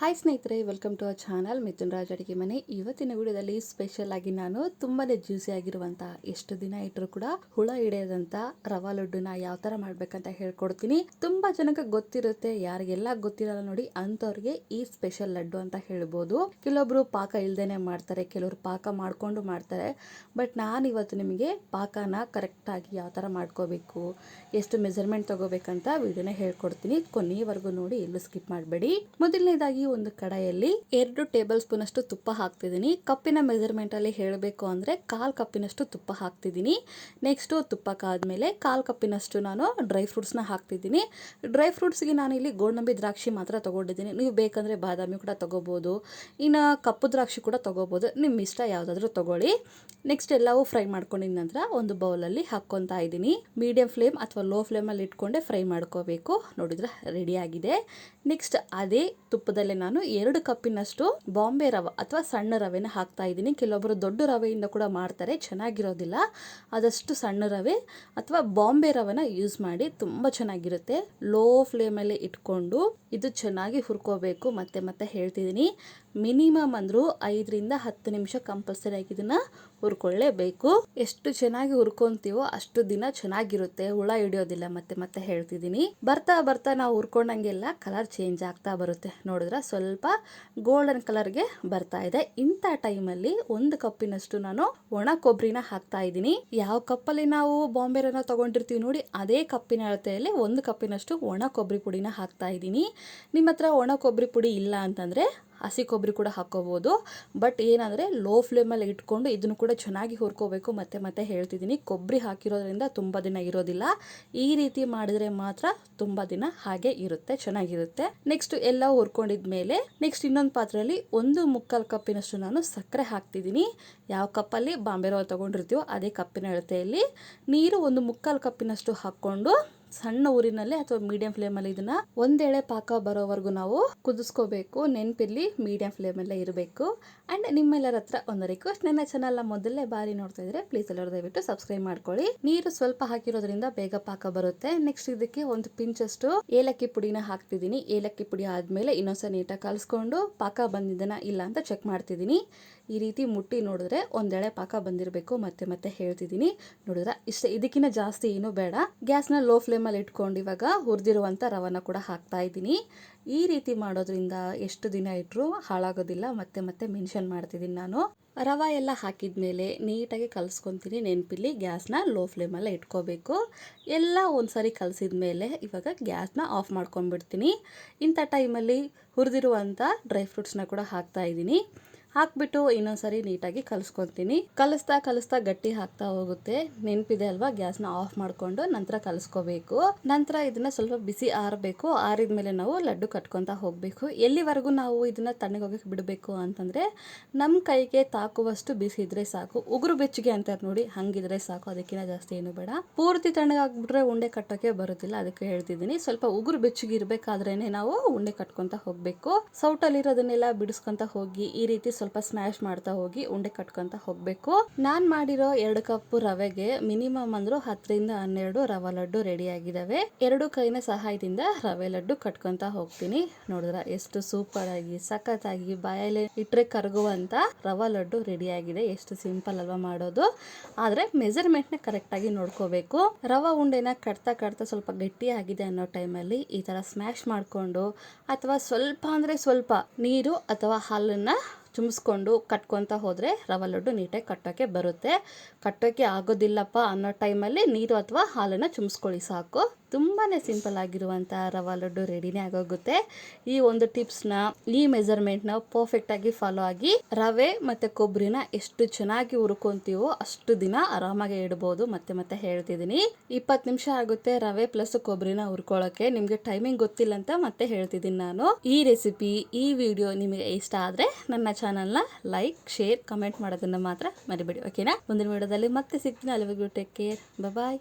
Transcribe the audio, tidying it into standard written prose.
Hi ಸ್ನೇಹಿತರೆ, welcome to our channel Mithun Raj ಅಡುಗೆ ಮನೆ. ಇವತ್ತಿನ ವಿಡಿಯೋದಲ್ಲಿ ಸ್ಪೆಷಲ್ ಆಗಿ ನಾನು ತುಂಬಾನೇ ಜ್ಯೂಸಿ ಆಗಿರುವಂಥ, ಎಷ್ಟು ದಿನ ಇಟ್ಟರು ಕೂಡ ಹುಳ ಹಿಡಿಯದಂಥ ರವಾ ಲಡ್ಡುನ ಯಾವ ಥರ ಮಾಡಬೇಕಂತ ಹೇಳ್ಕೊಡ್ತೀನಿ. ತುಂಬ ಜನಕ್ಕೆ ಗೊತ್ತಿರುತ್ತೆ, ಯಾರಿಗೆಲ್ಲ ಗೊತ್ತಿರಲ್ಲ ನೋಡಿ ಅಂಥವ್ರಿಗೆ ಈ ಸ್ಪೆಷಲ್ ಲಡ್ಡು ಅಂತ ಹೇಳ್ಬೋದು. ಕೆಲವೊಬ್ರು ಪಾಕ ಇಲ್ದೇನೆ ಮಾಡ್ತಾರೆ, ಕೆಲವರು ಪಾಕ ಮಾಡಿಕೊಂಡು ಮಾಡ್ತಾರೆ. ಬಟ್ ನಾನು ಇವತ್ತು ನಿಮಗೆ ಪಾಕನ ಕರೆಕ್ಟಾಗಿ ಯಾವ ಥರ ಮಾಡ್ಕೋಬೇಕು, ಎಷ್ಟು ಮೆಜರ್ಮೆಂಟ್ ತಗೋಬೇಕಂತ ವಿಡಿಯೋನ ಹೇಳ್ಕೊಡ್ತೀನಿ. ಕೊನೆಯವರೆಗೂ ನೋಡಿ, ಎಲ್ಲೂ ಸ್ಕಿಪ್ ಮಾಡಬೇಡಿ. ಮೊದಲನೇದಾಗಿ ಒಂದು ಕಡಾಯಲ್ಲಿ 2 ಟೇಬಲ್ ಸ್ಪೂನ್ ಅಷ್ಟು ತುಪ್ಪ ಹಾಕ್ತಿದ್ದೀನಿ. ಕಪ್ಪಿನ ಮೆಜರ್ಮೆಂಟ್ ಅಲ್ಲಿ ಹೇಳಬೇಕು ಅಂದ್ರೆ 1/4 ಕಪ್ಪಿನಷ್ಟು ತುಪ್ಪ ಹಾಕ್ತಿದ್ದೀನಿ. ನೆಕ್ಸ್ಟ್ ತುಪ್ಪಕ್ಕಾದ್ಮೇಲೆ 1/4 ಕಪ್ಪಿನಷ್ಟು ನಾನು ಡ್ರೈ ಫ್ರೂಟ್ಸ್ ನ ಹಾಕ್ತಿದ್ದೀನಿ. ಡ್ರೈ ಫ್ರೂಟ್ಸ್ಗೆ ನಾನು ಇಲ್ಲಿ ಗೋಡಂಬಿ ದ್ರಾಕ್ಷಿ ಮಾತ್ರ ತಗೊಂಡಿದ್ದೀನಿ. ನೀವು ಬೇಕಂದ್ರೆ ಬಾದಾಮಿ ಕೂಡ ತಗೋಬಹುದು, ಇನ್ನು ಕಪ್ಪು ದ್ರಾಕ್ಷಿ ಕೂಡ ತಗೋಬಹುದು, ನಿಮ್ಮ ಇಷ್ಟ ಯಾವ್ದಾದ್ರು ತಗೊಳ್ಳಿ. ನೆಕ್ಸ್ಟ್ ಎಲ್ಲವೂ ಫ್ರೈ ಮಾಡ್ಕೊಂಡಿದ ನಂತರ ಒಂದು ಬೌಲಲ್ಲಿ ಹಾಕ್ಕೊತಾ ಇದ್ದೀನಿ. ಮೀಡಿಯಂ ಫ್ಲೇಮ್ ಅಥವಾ ಲೋ ಫ್ಲೇಮಲ್ಲಿ ಇಟ್ಕೊಂಡೆ ಫ್ರೈ ಮಾಡ್ಕೋಬೇಕು. ನೋಡಿದ್ರೆ ರೆಡಿ ಆಗಿದೆ. ನೆಕ್ಸ್ಟ್ ಅದೇ ತುಪ್ಪದಲ್ಲೇ ನಾನು 2 ಕಪ್ಪಿನಷ್ಟು ಬಾಂಬೆ ರವೆ ಅಥವಾ ಸಣ್ಣ ರವೆನ ಹಾಕ್ತಾ ಇದ್ದೀನಿ. ಕೆಲವೊಬ್ಬರು ದೊಡ್ಡ ರವೆಯಿಂದ ಕೂಡ ಮಾಡ್ತಾರೆ, ಚೆನ್ನಾಗಿರೋದಿಲ್ಲ. ಆದಷ್ಟು ಸಣ್ಣ ರವೆ ಅಥವಾ ಬಾಂಬೆ ರವೆನ ಯೂಸ್ ಮಾಡಿ, ತುಂಬ ಚೆನ್ನಾಗಿರುತ್ತೆ. ಲೋ ಫ್ಲೇಮಲ್ಲಿ ಇಟ್ಕೊಂಡು ಇದು ಚೆನ್ನಾಗಿ ಹುರ್ಕೋಬೇಕು. ಮತ್ತೆ ಮತ್ತೆ ಹೇಳ್ತಿದ್ದೀನಿ, ಮಿನಿಮಮ್ ಅಂದರೂ 5ರಿಂದ 10 ನಿಮಿಷ ಕಂಪಲ್ಸರಿ ಆಗಿ ಇದನ್ನ ಹುರ್ಕೊಳ್ಳೇಬೇಕು. ಎಷ್ಟು ಚೆನ್ನಾಗಿ ಹುರ್ಕೊಂತೀವೋ ಅಷ್ಟು ದಿನ ಚೆನ್ನಾಗಿರುತ್ತೆ, ಹುಳ ಹಿಡಿಯೋದಿಲ್ಲ. ಮತ್ತೆ ಮತ್ತೆ ಹೇಳ್ತಿದ್ದೀನಿ, ಬರ್ತಾ ಬರ್ತಾ ನಾವು ಹುರ್ಕೊಂಡಂಗೆಲ್ಲ ಕಲರ್ ಚೇಂಜ್ ಆಗ್ತಾ ಬರುತ್ತೆ. ನೋಡಿದ್ರೆ ಸ್ವಲ್ಪ ಗೋಲ್ಡನ್ ಕಲರ್ಗೆ ಬರ್ತಾ ಇದೆ. ಇಂಥ ಟೈಮಲ್ಲಿ 1 ಕಪ್ಪಿನಷ್ಟು ನಾನು ಒಣ ಕೊಬ್ಬರಿನ ಹಾಕ್ತಾ ಇದ್ದೀನಿ. ಯಾವ ಕಪ್ಪಲ್ಲಿ ನಾವು ಬಾಂಬೆ ರವೆನ ತಗೊಂಡಿರ್ತೀವಿ ನೋಡಿ, ಅದೇ ಕಪ್ಪಿನ ಅಳತೆಯಲ್ಲಿ 1 ಕಪ್ಪಿನಷ್ಟು ಒಣ ಕೊಬ್ಬರಿ ಪುಡಿನ ಹಾಕ್ತಾ ಇದ್ದೀನಿ. ನಿಮ್ಮ ಹತ್ರ ಒಣ ಕೊಬ್ಬರಿ ಪುಡಿ ಇಲ್ಲ ಅಂತಂದ್ರೆ ಹಸಿ ಕೊಬ್ಬರಿ ಕೂಡ ಹಾಕೋಬಹುದು. ಬಟ್ ಏನಂದ್ರೆ ಲೋ ಫ್ಲೇಮಲ್ಲಿ ಇಟ್ಕೊಂಡು ಇದನ್ನು ಕೂಡ ಚೆನ್ನಾಗಿ ಹುರ್ಕೋಬೇಕು. ಮತ್ತೆ ಮತ್ತೆ ಹೇಳ್ತಿದ್ದೀನಿ, ಕೊಬ್ಬರಿ ಹಾಕಿರೋದ್ರಿಂದ ತುಂಬ ದಿನ ಇರೋದಿಲ್ಲ. ಈ ರೀತಿ ಮಾಡಿದ್ರೆ ಮಾತ್ರ ತುಂಬ ದಿನ ಹಾಗೆ ಇರುತ್ತೆ, ಚೆನ್ನಾಗಿರುತ್ತೆ. ನೆಕ್ಸ್ಟ್ ಎಲ್ಲ ಹುರ್ಕೊಂಡಿದ್ಮೇಲೆ ನೆಕ್ಸ್ಟ್ ಇನ್ನೊಂದು ಪಾತ್ರೆಯಲ್ಲಿ 1/4 ಕಪ್ಪಿನಷ್ಟು ನಾನು ಸಕ್ಕರೆ ಹಾಕ್ತಿದ್ದೀನಿ. ಯಾವ ಕಪ್ಪಲ್ಲಿ ಬಾಂಬೆ ರವೆ ತಗೊಂಡಿರ್ತೀವೋ ಅದೇ ಕಪ್ಪಿನ ಅಳತೆಯಲ್ಲಿ ನೀರು 1/4 ಕಪ್ಪಿನಷ್ಟು ಹಾಕ್ಕೊಂಡು ಸಣ್ಣ ಊರಿನಲ್ಲಿ ಅಥವಾ ಮೀಡಿಯಂ ಫ್ಲೇಮಲ್ಲಿ ಇದನ್ನ ಒಂದೇಳೆ ಪಾಕ ಬರೋವರೆಗೂ ನಾವು ಕುದಿಸ್ಕೋಬೇಕು. ನೆನಪಿರ್ಲಿ, ಮೀಡಿಯಂ ಫ್ಲೇಮಲ್ಲೇ ಇರಬೇಕು. ಅಂಡ್ ನಿಮ್ಮೆಲ್ಲರ ಹತ್ರ ಒಂದು ರಿಕ್ವೆಸ್ಟ್, ನನ್ನ ಚಾನಲ್ ಮೊದಲನೇ ಬಾರಿ ನೋಡ್ತಾ ಇದ್ರೆ ಪ್ಲೀಸ್ ಎಲ್ಲರೂ ದಯವಿಟ್ಟು ಸಬ್ಸ್ಕ್ರೈಬ್ ಮಾಡ್ಕೊಳ್ಳಿ. ನೀರು ಸ್ವಲ್ಪ ಹಾಕಿರೋದ್ರಿಂದ ಬೇಗ ಪಾಕ ಬರುತ್ತೆ. ನೆಕ್ಸ್ಟ್ ಇದಕ್ಕೆ ಒಂದು ಪಿಂಚಷ್ಟು ಏಲಕ್ಕಿ ಪುಡಿನ ಹಾಕ್ತಿದ್ದೀನಿ. ಏಲಕ್ಕಿ ಪುಡಿ ಆದ್ಮೇಲೆ ಇನ್ನೊಂದ್ಸಲ ನೀಟಾಗಿ ಕಲಿಸ್ಕೊಂಡು ಪಾಕ ಬಂದಿದ್ದನ ಇಲ್ಲ ಅಂತ ಚೆಕ್ ಮಾಡ್ತಿದ್ದೀನಿ. ಈ ರೀತಿ ಮುಟ್ಟಿ ನೋಡಿದ್ರೆ ಒಂದೆಳೆ ಪಾಕ ಬಂದಿರಬೇಕು. ಮತ್ತೆ ಮತ್ತೆ ಹೇಳ್ತಿದ್ದೀನಿ, ನೋಡಿದ್ರೆ ಇಷ್ಟ, ಇದಕ್ಕಿಂತ ಜಾಸ್ತಿ ಏನೂ ಬೇಡ. ಗ್ಯಾಸ್ನ ಲೋ ಫ್ಲೇಮಲ್ಲಿ ಇಟ್ಕೊಂಡು ಇವಾಗ ಹುರಿದಿರುವಂಥ ರವನ ಕೂಡ ಹಾಕ್ತಾ ಇದ್ದೀನಿ. ಈ ರೀತಿ ಮಾಡೋದ್ರಿಂದ ಎಷ್ಟು ದಿನ ಇಟ್ಟರು ಹಾಳಾಗೋದಿಲ್ಲ. ಮತ್ತೆ ಮತ್ತೆ ಮೆನ್ಷನ್ ಮಾಡ್ತಿದ್ದೀನಿ ನಾನು. ರವೆ ಎಲ್ಲ ಹಾಕಿದ್ಮೇಲೆ ನೀಟಾಗಿ ಕಲಿಸ್ಕೊತೀನಿ. ನೆನಪಿಲ್ಲಿ, ಗ್ಯಾಸ್ನ ಲೋ ಫ್ಲೇಮಲ್ಲೇ ಇಟ್ಕೋಬೇಕು. ಎಲ್ಲ ಒಂದ್ಸರಿ ಕಲಸಿದ್ಮೇಲೆ ಇವಾಗ ಗ್ಯಾಸ್ನ ಆಫ್ ಮಾಡ್ಕೊಂಡ್ಬಿಡ್ತೀನಿ. ಇಂಥ ಟೈಮಲ್ಲಿ ಹುರಿದಿರುವಂಥ ಡ್ರೈ ಫ್ರೂಟ್ಸ್ನ ಕೂಡ ಹಾಕ್ತಾ ಇದ್ದೀನಿ. ಹಾಕ್ಬಿಟ್ಟು ಇನ್ನೊಂದ್ಸರಿ ನೀಟಾಗಿ ಕಲಿಸ್ಕೊತೀನಿ. ಕಲಿಸ್ತಾ ಗಟ್ಟಿ ಹಾಕ್ತಾ ಹೋಗುತ್ತೆ. ನೆನಪಿದೆ ಅಲ್ವಾ, ಗ್ಯಾಸ್ನ ಆಫ್ ಮಾಡ್ಕೊಂಡು ನಂತರ ಕಲಿಸ್ಕೋಬೇಕು. ನಂತರ ಇದನ್ನ ಸ್ವಲ್ಪ ಬಿಸಿ ಆರಬೇಕು. ಆರಿದ್ಮೇಲೆ ನಾವು ಲಡ್ಡು ಕಟ್ಕೊತಾ ಹೋಗ್ಬೇಕು. ಎಲ್ಲಿವರೆಗೂ ನಾವು ಇದನ್ನ ತಣ್ಣಗೋಗಕ್ಕೆ ಬಿಡಬೇಕು ಅಂತಂದ್ರೆ ನಮ್ಮ ಕೈಗೆ ತಾಕುವಷ್ಟು ಬಿಸಿ ಇದ್ರೆ ಸಾಕು. ಉಗುರು ಬೆಚ್ಚಗೆ ಅಂತಾರೆ ನೋಡಿ, ಹಂಗಿದ್ರೆ ಸಾಕು, ಅದಕ್ಕಿಂತ ಜಾಸ್ತಿ ಏನು ಬೇಡ. ಪೂರ್ತಿ ತಣ್ಣಗಾಗ್ಬಿಟ್ರೆ ಉಂಡೆ ಕಟ್ಟೋಕೆ ಬರೋದಿಲ್ಲ, ಅದಕ್ಕೆ ಹೇಳ್ತಿದ್ದೀನಿ. ಸ್ವಲ್ಪ ಉಗುರು ಬೆಚ್ಚಗೆ ಇರ್ಬೇಕಾದ್ರೇನೆ ನಾವು ಉಂಡೆ ಕಟ್ಕೊತಾ ಹೋಗ್ಬೇಕು. ಸೌಟಲ್ಲಿರೋದನ್ನೆಲ್ಲ ಬಿಡಿಸ್ಕೊಂತ ಹೋಗಿ ಈ ರೀತಿ ಸ್ವಲ್ಪ ಸ್ಮ್ಯಾಶ್ ಮಾಡ್ತಾ ಹೋಗಿ ಉಂಡೆ ಕಟ್ಕೊಂತ ಹೋಗ್ಬೇಕು. ನಾನ್ ಮಾಡಿರೋ 2 ಕಪ್ ರವೆಗೆ ಮಿನಿಮಮ್ ಅಂದ್ರೂ 10ರಿಂದ 12 ರವಾ ಲಡ್ಡು ರೆಡಿ ಆಗಿದಾವೆ. 2 ಕೈನ ಸಹಾಯದಿಂದ ರವೆ ಲಡ್ಡು ಕಟ್ಕೊಂತ ಹೋಗ್ತೀನಿ. ನೋಡಿದ್ರ ಎಷ್ಟು ಸೂಪರ್ ಆಗಿ ಸಖತ್ತಾಗಿ ಬಾಯಲ್ಲಿ ಇಟ್ರೆ ಕರಗುವಂತ ರವಾ ಲಡ್ಡು ರೆಡಿ ಆಗಿದೆ. ಎಷ್ಟು ಸಿಂಪಲ್ ಅಲ್ವಾ ಮಾಡೋದು, ಆದ್ರೆ ಮೆಜರ್ಮೆಂಟ್ ನ ಕರೆಕ್ಟ್ ಆಗಿ ನೋಡ್ಕೋಬೇಕು. ರವಾ ಉಂಡೆನ ಕಟ್ತಾ ಸ್ವಲ್ಪ ಗಟ್ಟಿ ಆಗಿದೆ ಅನ್ನೋ ಟೈಮಲ್ಲಿ ಈ ತರ ಸ್ಮ್ಯಾಶ್ ಮಾಡ್ಕೊಂಡು ಅಥವಾ ಸ್ವಲ್ಪ ಅಂದ್ರೆ ಸ್ವಲ್ಪ ನೀರು ಅಥವಾ ಹಾಲನ್ನ ಚುಮ್ಸ್ಕೊಂಡು ಕಟ್ಕೊತ ಹೋದ್ರೆ ರವಾ ಲಡ್ಡು ನೀಟಾಗಿ ಕಟ್ಟೋಕ್ಕೆ ಬರುತ್ತೆ. ಕಟ್ಟೋಕ್ಕೆ ಆಗೋದಿಲ್ಲಪ್ಪ ಅನ್ನೋ ಟೈಮಲ್ಲಿ ನೀರು ಅಥವಾ ಹಾಲನ್ನು ಚುಮ್ಸ್ಕೊಳ್ಳಿ ಸಾಕು. ತುಂಬಾನೇ ಸಿಂಪಲ್ ಆಗಿರುವಂಥ ರವಾ ಲಡ್ಡು ರೆಡಿನೇ ಆಗೋಗುತ್ತೆ. ಈ ಒಂದು ಟಿಪ್ಸ್ನ, ಈ ಮೆಜರ್ಮೆಂಟ್ನ ಪರ್ಫೆಕ್ಟ್ ಆಗಿ ಫಾಲೋ ಆಗಿ ರವೆ ಮತ್ತೆ ಕೊಬ್ಬರಿನ ಎಷ್ಟು ಚೆನ್ನಾಗಿ ಹುರ್ಕೊಂತೀವೋ ಅಷ್ಟು ದಿನ ಆರಾಮಾಗಿ ಇಡ್ಬೋದು. ಮತ್ತೆ ಮತ್ತೆ ಹೇಳ್ತಿದ್ದೀನಿ, 20 ನಿಮಿಷ ಆಗುತ್ತೆ ರವೆ ಪ್ಲಸ್ ಕೊಬ್ಬರಿನ ಹುರ್ಕೊಳ್ಳೋಕೆ. ನಿಮಗೆ ಟೈಮಿಂಗ್ ಗೊತ್ತಿಲ್ಲ ಅಂತ ಮತ್ತೆ ಹೇಳ್ತಿದ್ದೀನಿ ನಾನು. ಈ ರೆಸಿಪಿ, ಈ ವಿಡಿಯೋ ನಿಮಗೆ ಇಷ್ಟ ಆದರೆ ನನ್ನ ಚಾನಲ್ನ ಲೈಕ್, ಶೇರ್, ಕಮೆಂಟ್ ಮಾಡೋದನ್ನ ಮಾತ್ರ ಮರಿಬೇಡಿ, ಓಕೆನಾ? ಮುಂದಿನ ವಿಡಿಯೋದಲ್ಲಿ ಮತ್ತೆ ಸಿಗ್ತೀನಿ. ಅಲ್ಲಿವರೆಗೂ ಟೇಕ್ ಕೇರ್, ಬಾಯ್.